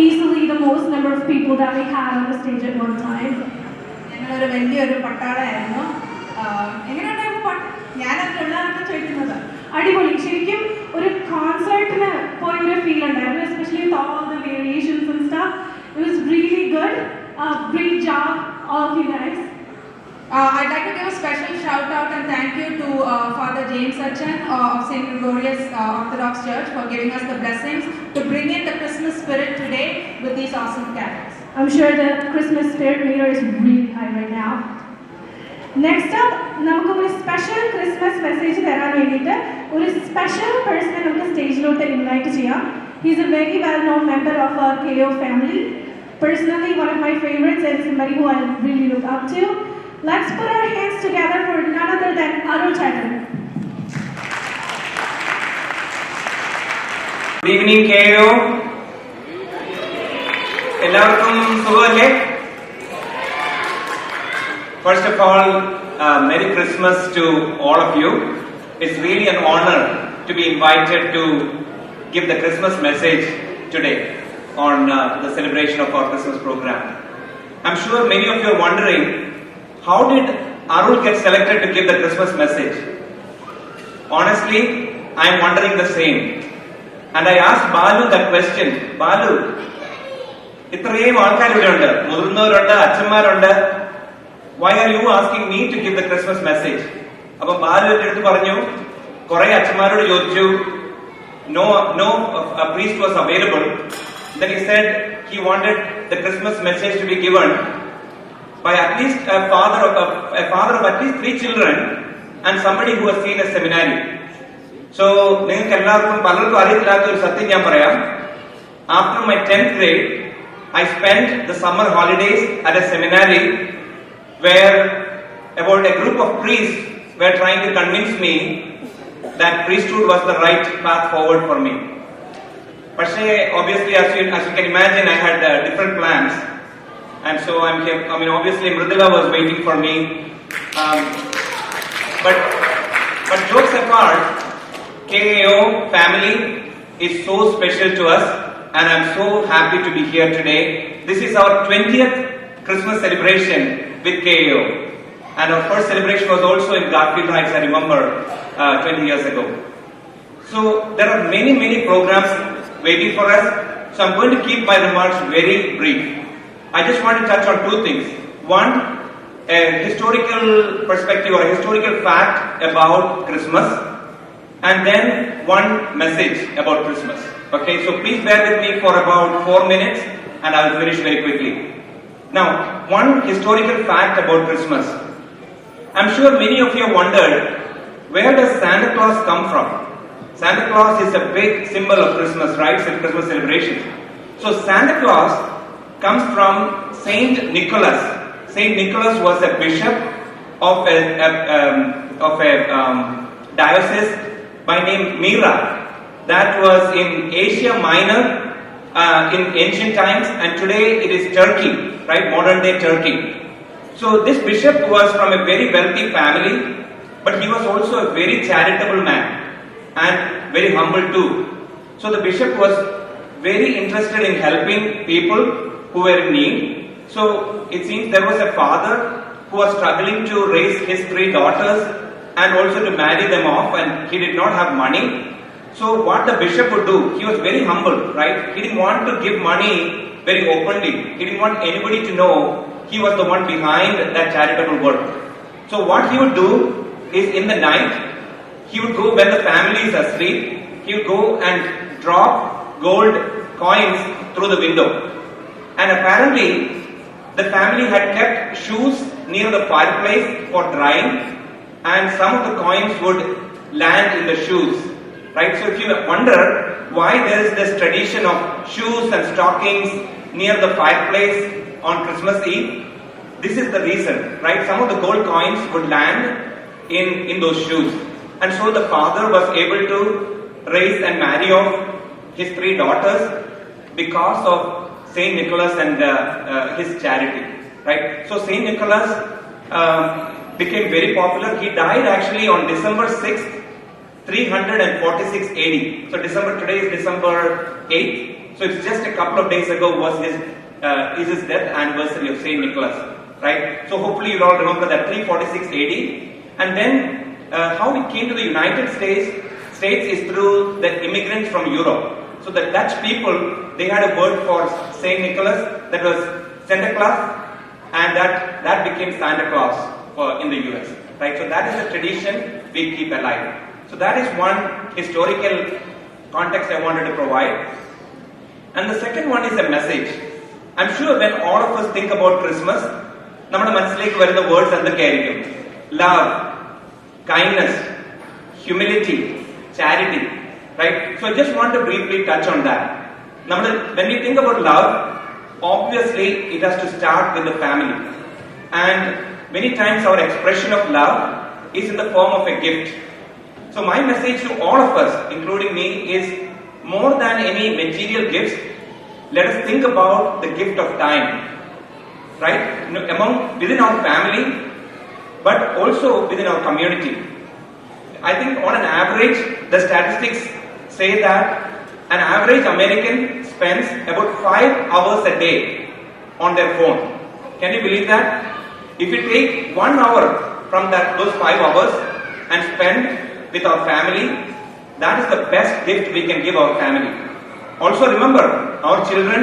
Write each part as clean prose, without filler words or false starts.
easily the most number of people that we had on the stage at one time. ഞങ്ങളൊരു വലിയൊരു പട്ടാളമായിരുന്നു. എങ്ങനെയുണ്ടായിരുന്നു പാട്ട്? ഞാനത് ഉള്ളതൊക്കെ ചോദിക്കുന്നത് അടിപൊളി. ശരിക്കും ഒരു കോൺസേർട്ടിന് പോയ ഒരു ഫീൽ ഉണ്ടായിരുന്നു, especially with all the variations and stuff. It was really good. Great job, all of you guys. I'd like to give a special shout out and thank you to Father James Sachin of St. Gregorius Orthodox Church for giving us the blessings to bring in the Christmas spirit today with these awesome carols. I'm sure the Christmas spirit meter is really high right now. Next up, നമുക്ക് ഒരു special Christmas message തരാൻ വേണ്ടിയിട്ട് ഒരു special പേഴ്സണെ നമുക്ക് സ്റ്റേജിലോട്ട് invite ചെയ്യാം. He's a very well known member of our KO family. Personally, one of my favorites and somebody who I really look up to. Let's put our hands together for none other than Arul Mathew. Good evening, KO. എല്ലാവർക്കും സുഖമല്ലേ? First of all, Merry Christmas to all of you. It's really an honor to be invited to give the Christmas message today on the celebration of our Christmas program. I'm sure many of you are wondering, how did Arul get selected to give the Christmas message? Honestly, I'm wondering the same. And I asked Balu that question. Balu, ഇത്രയും ആൾക്കാരിവിടെ ഉണ്ട്, മുതിർന്നവരുണ്ട്, അച്ഛന്മാരുണ്ട്. Why are you asking me to give the Christmas message? അപ്പൊ ബാലു എന്റെ അടുത്ത് പറഞ്ഞു, കുറെ അച്ഛന്മാരോട് ചോദിച്ചു, no priest was available. Then he said he wanted the Christmas message to be given by at least a father of at least 3 children and somebody who has seen a seminary. So, നിങ്ങൾക്ക് എല്ലാവർക്കും പലർക്കും അറിയില്ലാത്ത ഒരു സത്യം ഞാൻ പറയാം. After my 10th grade, I spent the summer holidays at a seminary where about a group of priests were trying to convince me that priesthood was the right path forward for me. But obviously, as you can imagine, I had different plans, and so I'm here. I mean, obviously, Mridula was waiting for me. But jokes apart, KAO family is so special to us, and I'm so happy to be here today. This is our 20th Christmas celebration with KAO, and our first celebration was also in Garfield Heights. I remember 20 years ago. So there are many programs waiting for us. So I'm going to keep my remarks very brief. I just want to touch on 2 things. One, a historical perspective or a historical fact about Christmas, and then one message about Christmas. Okay, so please bear with me for about 4 minutes and I will finish very quickly. Now, one historical fact about Christmas. I'm sure many of you have wondered, where does Santa Claus come from? Santa Claus is a big symbol of Christmas, right? It's Christmas celebration. So Santa Claus comes from Saint Nicholas. Saint Nicholas was a bishop of a diocese by name Myra. That was in Asia Minor in ancient times, and today it is Turkey, right? Modern day Turkey. So this bishop was from a very wealthy family, but he was also a very charitable man and very humble too. So the bishop was very interested in helping people who were in need. So it seems there was a father who was struggling to raise his 3 daughters and also to marry them off, and he did not have money. So what the bishop would do, he was very humble, right? He didn't want to give money very openly. He didn't want anybody to know he was the one behind that charitable work. So what he would do is, in the night, he would go when the family is asleep, he would go and drop gold coins through the window. And apparently, the family had kept shoes near the fireplace for drying, and some of the coins would land in the shoes. Right? So if you wonder why there is this tradition of shoes and stockings near the fireplace on Christmas Eve, this is the reason, right? Some of the gold coins would land in those shoes. And so the father was able to raise and marry off his 3 daughters because of Saint Nicholas and his charity, right? So Saint Nicholas became very popular. He died actually on December 6th, 346 AD. So today is December 8th. So it's just a couple of days ago was his death anniversary of Saint Nicholas, right? So hopefully you all remember that 346 AD. And then how it came to the United States is through the immigrants from Europe. So the Dutch people, they had a word for Saint Nicholas that was Santa Claus, and that became Santa Claus in the US, right? So that is a tradition we keep alive. So that is one historical context I wanted to provide. And the second one is a message. I'm sure when all of us think about Christmas, നമ്മുടെ മനസ്സിലേക്ക് വരുന്ന words എന്തൊക്കെയായിരിക്കും? Love, kindness, humility, charity, right? So I just want to briefly touch on that. When we think about love, obviously it has to start with the family. And many times our expression of love is in the form of a gift. So my message to all of us, including me, is more than any material gifts, let us think about the gift of time, right? Within our family, but also within our community. I think on an average, the statistics say that an average American spends about 5 hours a day on their phone. Can you believe that? If you take 1 hour from those 5 hours and spend with our family, that is the best gift we can give our family. Also remember, our children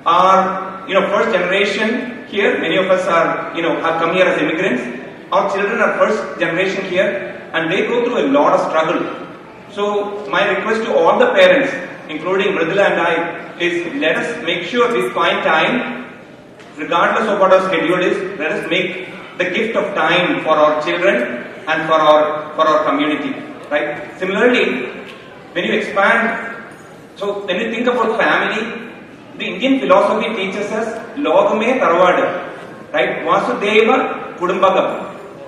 are, first generation here. Many of us are, have come here as immigrants. Our children are first generation here, and they go through a lot of struggle. So my request to all the parents, including Mridula and I, is let us make sure we find time, regardless of what our schedule is, let us make the gift of time for our children and for our community, right? Similarly, when you expand, so when you think about family, the Indian philosophy teaches us Logame Taravadu, right? Vasudeva Kudumbagam.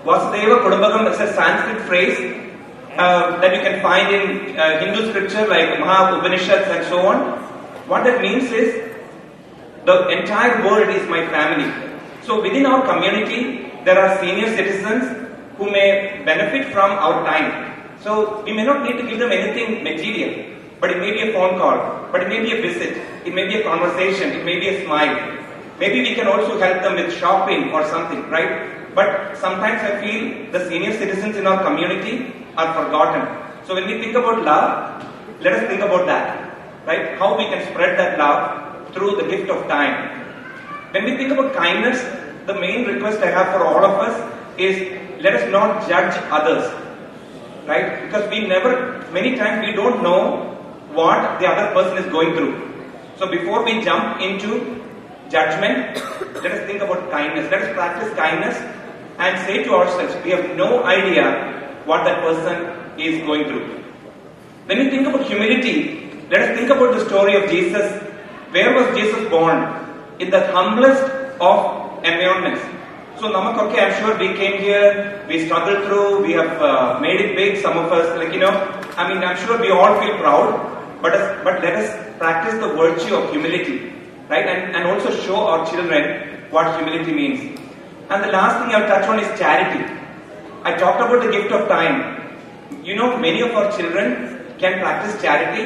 Vasudeva Kudumbagam is a Sanskrit phrase that you can find in Hindu scripture like Maha Upanishads and so on. What that means is the entire world is my family. So within our community, there are senior citizens who may benefit from our time. So we may not need to give them anything material, but it may be a phone call, but it may be a visit, it may be a conversation, it may be a smile. Maybe we can also help them with shopping or something, right? But sometimes I feel the senior citizens in our community are forgotten. So when we think about love, let us think about that, right? How we can spread that love through the gift of time. When we think about kindness, the main request I have for all of us is let us not judge others, right? Because many times we don't know what the other person is going through. So before we jump into judgment, let us think about kindness. Let us practice kindness and say to ourselves, we have no idea what that person is going through. When we think about humility, let us think about the story of Jesus. Where was Jesus born? In the humblest of environments. So Namakoke, I'm sure we came here, we struggled through, we have made it big, some of us, I'm sure we all feel proud, but let us practice the virtue of humility, right? And also show our children what humility means. And the last thing I'll touch on is charity. I talked about the gift of time. Many of our children can practice charity.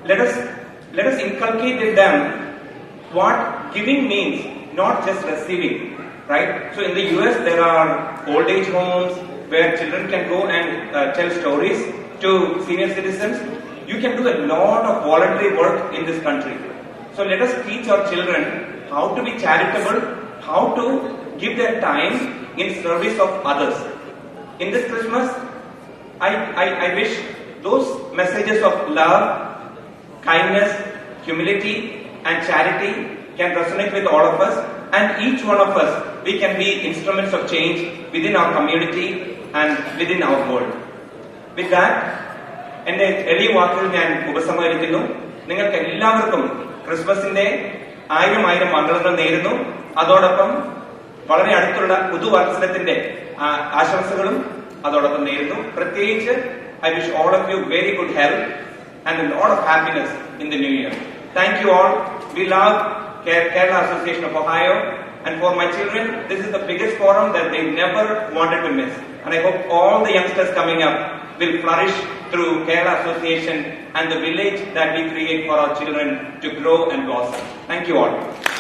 Let us inculcate in them what giving means, not just receiving, right? So in the US, there are old age homes where children can go and tell stories to senior citizens. You can do a lot of voluntary work in this country. So let us teach our children how to be charitable, how to give their time in service of others. In this Christmas, I wish those messages of love, kindness, humility and charity can resonate with all of us, and each one of us, we can be instruments of change within our community and within our world. With that, എന്റെ എളിയ വാക്കുകൾ ഞാൻ ഉപസംഹരിക്കുന്നു. നിങ്ങൾക്ക് എല്ലാവർക്കും ക്രിസ്മസിന്റെ 1000 മംഗളങ്ങൾ നേരുന്നു. അതോടൊപ്പം വളരെ അടുത്തുള്ള പുതുവത്സരത്തിന്റെ ആശംസകളും അതോടൊപ്പം നേരുന്നു. പ്രത്യേകിച്ച് I wish all of you very good health and a lot of happiness in the new year. Thank you all. We love Kerala Association of Ohio, and for my children, this is the biggest forum that they never wanted to miss. And I hope all the youngsters coming up will flourish through Kerala Association and the village that we create for our children to grow and blossom. Thank you all.